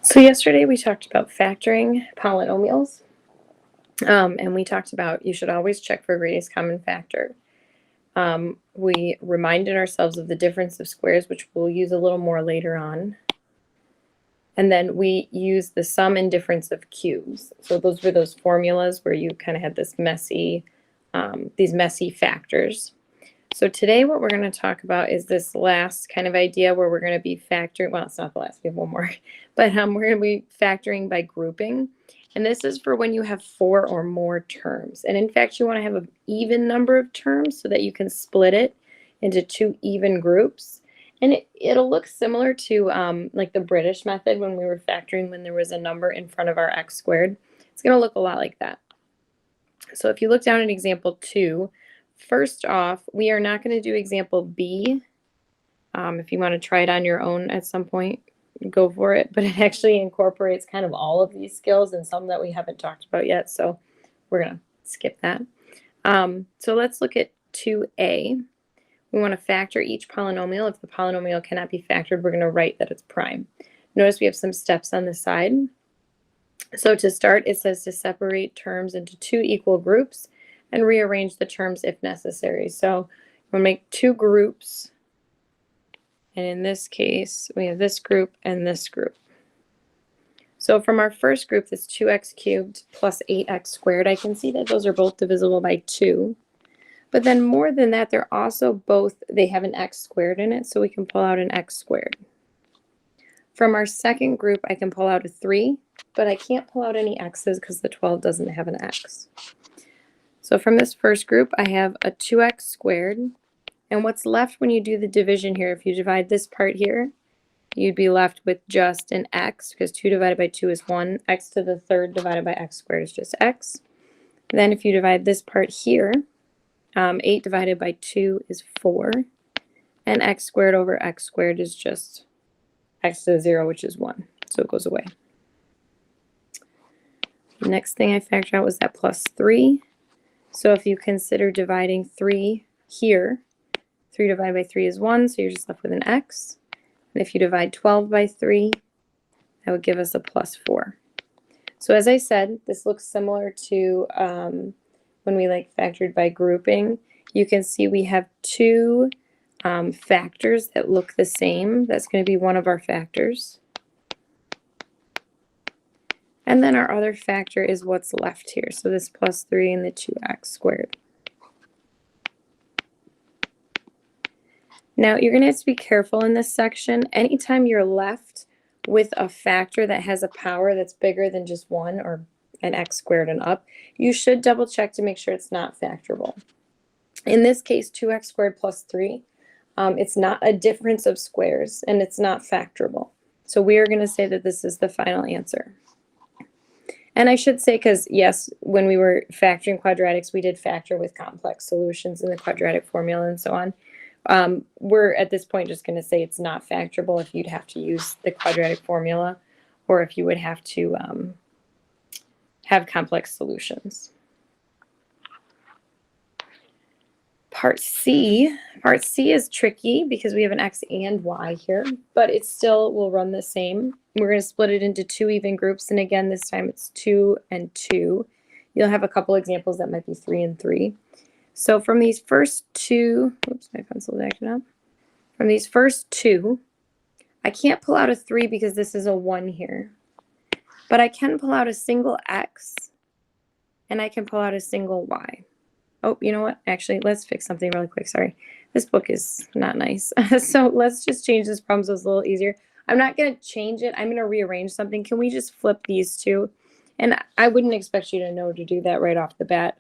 So yesterday we talked about factoring polynomials, and we talked about you should always check for greatest common factor. We reminded ourselves of the difference of squares, which we'll use a little more later on. And then we use the sum and difference of cubes. So those were those formulas where you kind of had this these messy factors. So today what we're going to talk about is this last kind of idea where we're going to be factoring, well, it's not the last, we have one more, but we're going to be factoring by grouping. And this is for when you have 4 or more terms. And in fact, you want to have an even number of terms so that you can split it into 2 even groups. And it'll look similar to like the British method when we were factoring when there was a number in front of our x squared. It's going to look a lot like that. So if you look down at example 2, first off, we are not going to do example B. If you want to try it on your own at some point, go for it. But it actually incorporates kind of all of these skills and some that we haven't talked about yet. So we're going to skip that. So let's look at 2A. We want to factor each polynomial. If the polynomial cannot be factored, we're going to write that it's prime. Notice we have some steps on the side. So to start, it says to separate terms into 2 equal groups and rearrange the terms if necessary. So we'll make 2 groups. And in this case, we have this group and this group. So from our first group, this 2x cubed plus 8x squared, I can see that those are both divisible by 2. But then more than that, they're also both, they have an x squared in it, so we can pull out an x squared. From our second group, I can pull out a 3, but I can't pull out any x's because the 12 doesn't have an x. So from this first group, I have a 2x squared. And what's left when you do the division here, if you divide this part here, you'd be left with just an x, because 2 divided by 2 is 1. X to the third divided by x squared is just x. Then if you divide this part here, 8 divided by 2 is 4. And x squared over x squared is just x to the 0, which is 1. So it goes away. The next thing I factored out was that plus 3. So if you consider dividing 3 here, 3 divided by 3 is 1, so you're just left with an x. And if you divide 12 by 3, that would give us a plus 4. So as I said, this looks similar to when we factored by grouping. You can see we have 2 factors that look the same. That's going to be one of our factors. And then our other factor is what's left here. So this plus 3 and the 2x squared. Now you're going to have to be careful in this section. Anytime you're left with a factor that has a power that's bigger than just 1 or an x squared and up, you should double check to make sure it's not factorable. In this case, 2x squared plus 3, it's not a difference of squares and it's not factorable. So we are going to say that this is the final answer. And I should say, because yes, when we were factoring quadratics, we did factor with complex solutions in the quadratic formula and so on. We're at this point just going to say it's not factorable if you'd have to use the quadratic formula or if you would have to have complex solutions. Part C is tricky because we have an x and y here, but it still will run the same. We're going to split it into 2 even groups, and again, this time it's 2 and 2. You'll have a couple examples that might be 3 and 3. So from these first 2, oops, my pencil's acting up. From these first 2, I can't pull out a 3 because this is a 1 here. But I can pull out a single x, and I can pull out a single y. Oh, you know what? Actually, let's fix something really quick. Sorry. This book is not nice. So let's just change this problem so it's a little easier. I'm not going to change it. I'm going to rearrange something. Can we just flip these 2? And I wouldn't expect you to know to do that right off the bat.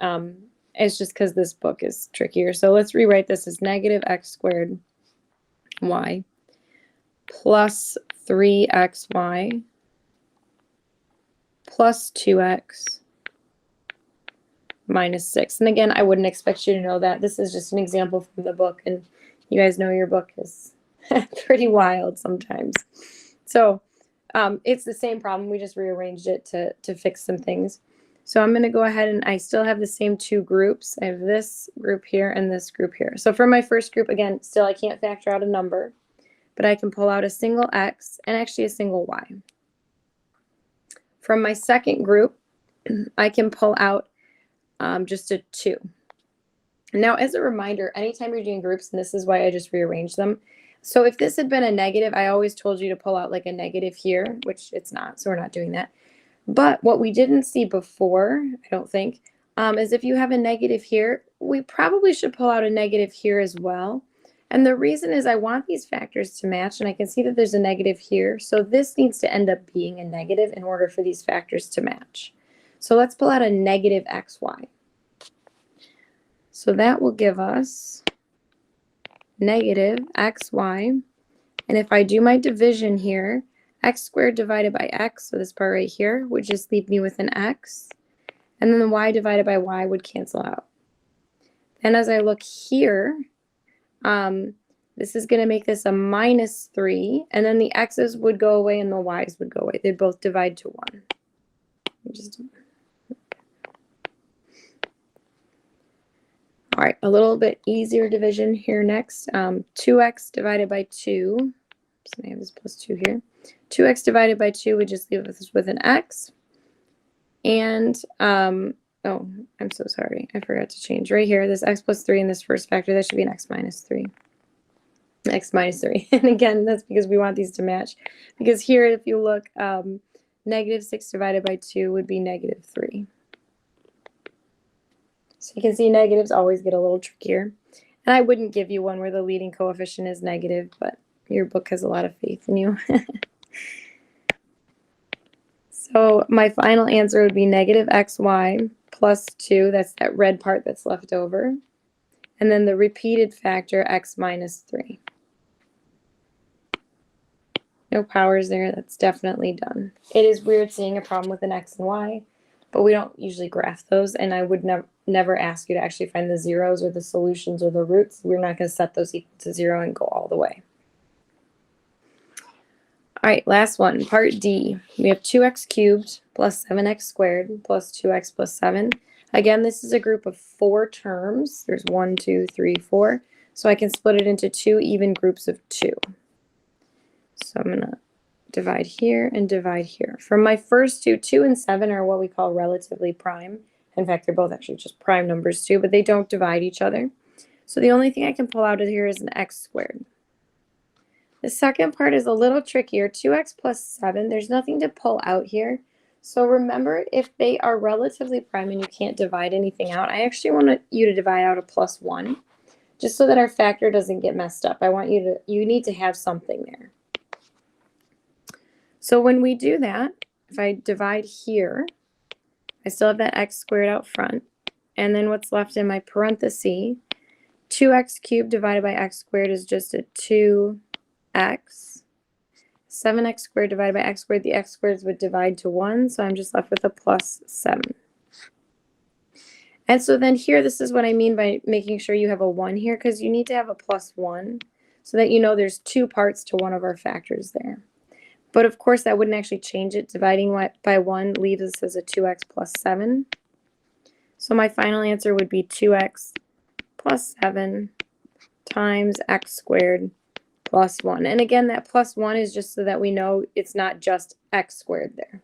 It's just because this book is trickier. So let's rewrite this as negative x squared y plus 3xy plus 2x minus 6. And again, I wouldn't expect you to know that. This is just an example from the book, and you guys know your book is pretty wild sometimes. So it's the same problem. We just rearranged it to fix some things. So I'm going to go ahead and I still have the same 2 groups. I have this group here and this group here. So for my first group, again, still I can't factor out a number. but I can pull out a single x and actually a single y. From my second group, I can pull out just a 2. Now, as a reminder, anytime you're doing groups, and this is why I just rearranged them, so if this had been a negative, I always told you to pull out like a negative here, which it's not, so we're not doing that. But what we didn't see before, I don't think, is if you have a negative here, we probably should pull out a negative here as well. And the reason is I want these factors to match, and I can see that there's a negative here. So this needs to end up being a negative in order for these factors to match. So let's pull out a negative xy. So that will give us negative xy. And if I do my division here, x squared divided by x, so this part right here, would just leave me with an x. And then the y divided by y would cancel out. And as I look here, this is going to make this a -3. And then the x's would go away and the y's would go away. They'd both divide to 1. All right, a little bit easier division here next. 2x divided by 2. So I have this plus 2 here. 2x divided by 2 would just leave us with an x. And, oh, I'm so sorry. I forgot to change. Right here, this x plus 3 in this first factor, that should be an x minus 3. X minus 3. And again, that's because we want these to match. Because here, if you look, negative 6 divided by 2 would be negative 3. So you can see negatives always get a little trickier. And I wouldn't give you one where the leading coefficient is negative, but your book has a lot of faith in you. So my final answer would be negative xy plus 2. That's that red part that's left over. And then the repeated factor x minus 3. No powers there. That's definitely done. It is weird seeing a problem with an x and y, but we don't usually graph those, and I would never ask you to actually find the zeros or the solutions or the roots. We're not going to set those equal to 0 and go all the way. All right, last one, part D. We have 2x cubed plus 7x squared plus 2x plus 7. Again, this is a group of 4 terms. There's 1, 2, 3, 4. So I can split it into 2 even groups of 2. So I'm going to divide here and divide here. From my first two, 2 and 7 are what we call relatively prime. In fact, they're both actually just prime numbers too, but they don't divide each other. So the only thing I can pull out of here is an x squared. The second part is a little trickier. 2x plus 7, there's nothing to pull out here. So remember, if they are relatively prime and you can't divide anything out, I actually want you to divide out a plus 1, just so that our factor doesn't get messed up. I want you need to have something there. So when we do that, if I divide here, I still have that x squared out front. And then what's left in my parenthesis, 2x cubed divided by x squared is just a 2x. 7x squared divided by x squared, the x squareds would divide to 1, so I'm just left with a plus 7. And so then here, this is what I mean by making sure you have a 1 here, because you need to have a plus 1 so that you know there's 2 parts to one of our factors there. But of course, that wouldn't actually change it. Dividing by 1 leaves us as a 2x plus 7. So my final answer would be 2x plus 7 times x squared plus 1. And again, that plus 1 is just so that we know it's not just x squared there.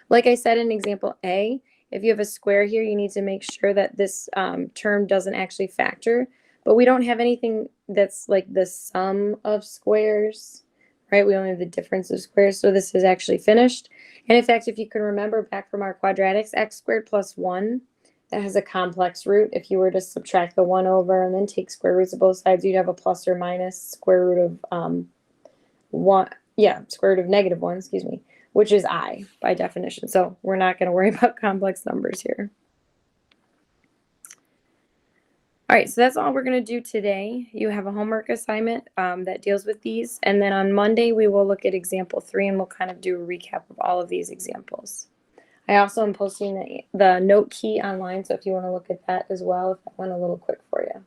Like I said in example A, if you have a square here, you need to make sure that this term doesn't actually factor. But we don't have anything that's like the sum of squares, right? We only have the difference of squares, so this is actually finished. And in fact, if you can remember back from our quadratics, x squared plus 1, that has a complex root. If you were to subtract the 1 over and then take square roots of both sides, you'd have a plus or minus square root of square root of negative 1, excuse me, which is I by definition. So we're not going to worry about complex numbers here. All right, so that's all we're going to do today. You have a homework assignment that deals with these. And then on Monday, we will look at example 3 and we'll kind of do a recap of all of these examples. I also am posting the note key online, so if you want to look at that as well, if that went a little quick for you.